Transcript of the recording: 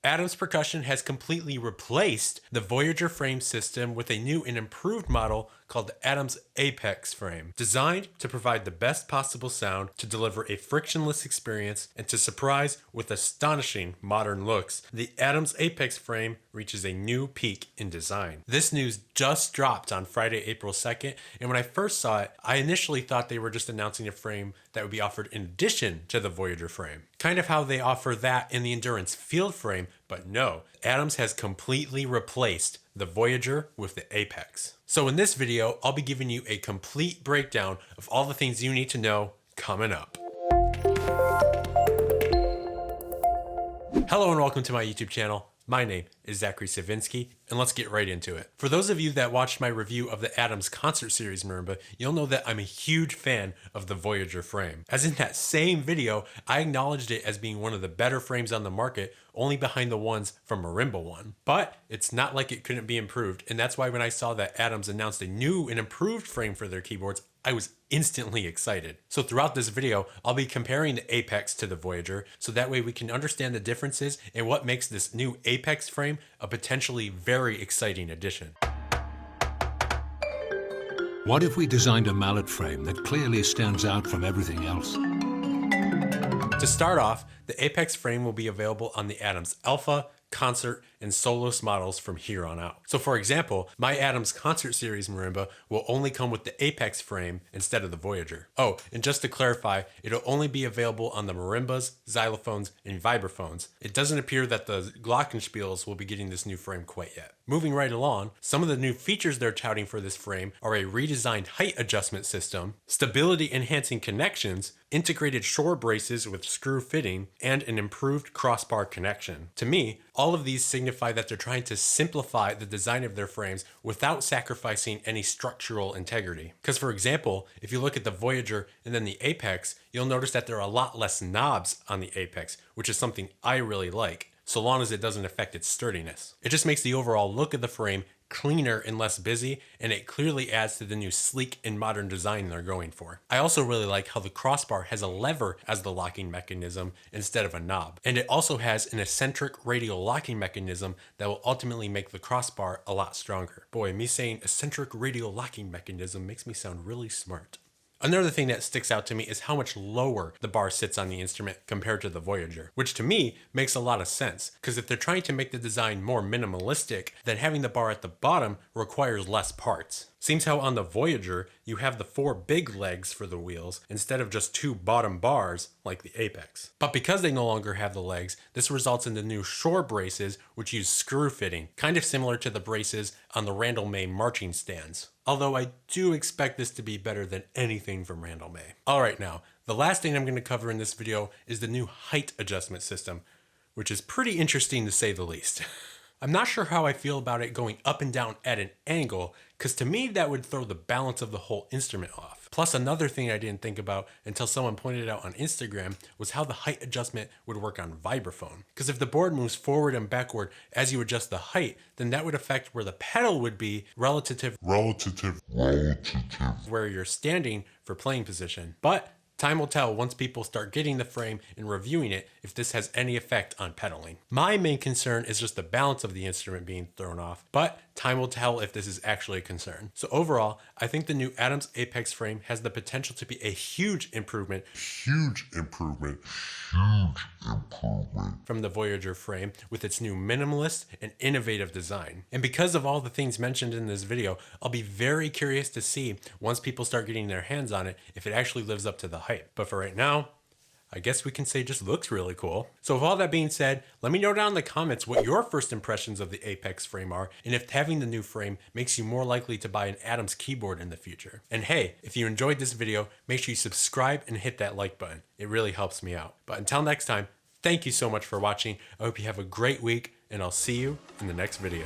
Adams Percussion has completely replaced the Voyager frame system with a new and improved model called the Adams Apex frame, designed to provide the best possible sound, to deliver a frictionless experience, and to surprise with astonishing modern looks. The Adams Apex frame reaches a new peak in design. This news just dropped on Friday, April 2nd, and when I first saw it, I initially thought they were just announcing a frame that would be offered in addition to the Voyager frame. Kind of how they offer that in the Endurance Field frame, but no, Adams has completely replaced the Voyager with the Apex. So in this video, I'll be giving you a complete breakdown of all the things you need to know coming up. Hello and welcome to my YouTube channel. My name is Zachary Savinsky, and let's get right into it. For those of you that watched my review of the Adams concert series marimba, you'll know that I'm a huge fan of the Voyager frame. As in that same video, I acknowledged it as being one of the better frames on the market, only behind the ones from Marimba One. But it's not like it couldn't be improved, and that's why when I saw that Adams announced a new and improved frame for their keyboards, I was instantly excited. So throughout this video, I'll be comparing the Apex to the Voyager, so that way we can understand the differences and what makes this new Apex frame a potentially very exciting addition. What if we designed a mallet frame that clearly stands out from everything else? To start off, the Apex frame will be available on the Adams Alpha, Concert, and Soloist models from here on out. So for example, my Adams Concert Series marimba will only come with the Apex frame instead of the Voyager. Oh, and just to clarify, it'll only be available on the marimbas, xylophones, and vibraphones. It doesn't appear that the glockenspiels will be getting this new frame quite yet. Moving right along, some of the new features they're touting for this frame are a redesigned height adjustment system, stability enhancing connections, integrated shore braces with screw fitting, and an improved crossbar connection. To me, all of these signify that they're trying to simplify the design of their frames without sacrificing any structural integrity. Because for example, if you look at the Voyager and then the Apex, you'll notice that there are a lot less knobs on the Apex, which is something I really like, so long as it doesn't affect its sturdiness. It just makes the overall look of the frame cleaner and less busy, and it clearly adds to the new sleek and modern design they're going for. I also really like how the crossbar has a lever as the locking mechanism instead of a knob, and it also has an eccentric radial locking mechanism that will ultimately make the crossbar a lot stronger. Boy, me saying eccentric radial locking mechanism makes me sound really smart. Another thing that sticks out to me is how much lower the bar sits on the instrument compared to the Voyager, which to me makes a lot of sense, because if they're trying to make the design more minimalistic, then having the bar at the bottom requires less parts. Seems how on the Voyager, you have the 4 big legs for the wheels instead of just 2 bottom bars like the Apex. But because they no longer have the legs, this results in the new shore braces, which use screw fitting, kind of similar to the braces on the Randall May marching stands. Although I do expect this to be better than anything from Randall May. Alright, now, the last thing I'm going to cover in this video is the new height adjustment system, which is pretty interesting to say the least. I'm not sure how I feel about it going up and down at an angle, because to me that would throw the balance of the whole instrument off. Plus another thing I didn't think about until someone pointed it out on Instagram was how the height adjustment would work on vibraphone. Because if the board moves forward and backward as you adjust the height, then that would affect where the pedal would be relative where you're standing for playing position. But time will tell once people start getting the frame and reviewing it if this has any effect on pedaling. My main concern is just the balance of the instrument being thrown off, but time will tell if this is actually a concern. So overall, I think the new Adams Apex frame has the potential to be a huge improvement from the Voyager frame with its new minimalist and innovative design. And because of all the things mentioned in this video, I'll be very curious to see once people start getting their hands on it if it actually lives up to the hype. But for right now, I guess we can say it just looks really cool. So with all that being said, let me know down in the comments what your first impressions of the Apex frame are, and if having the new frame makes you more likely to buy an Adams keyboard in the future. And hey, if you enjoyed this video, make sure you subscribe and hit that like button. It really helps me out. But until next time, thank you so much for watching. I hope you have a great week, and I'll see you in the next video.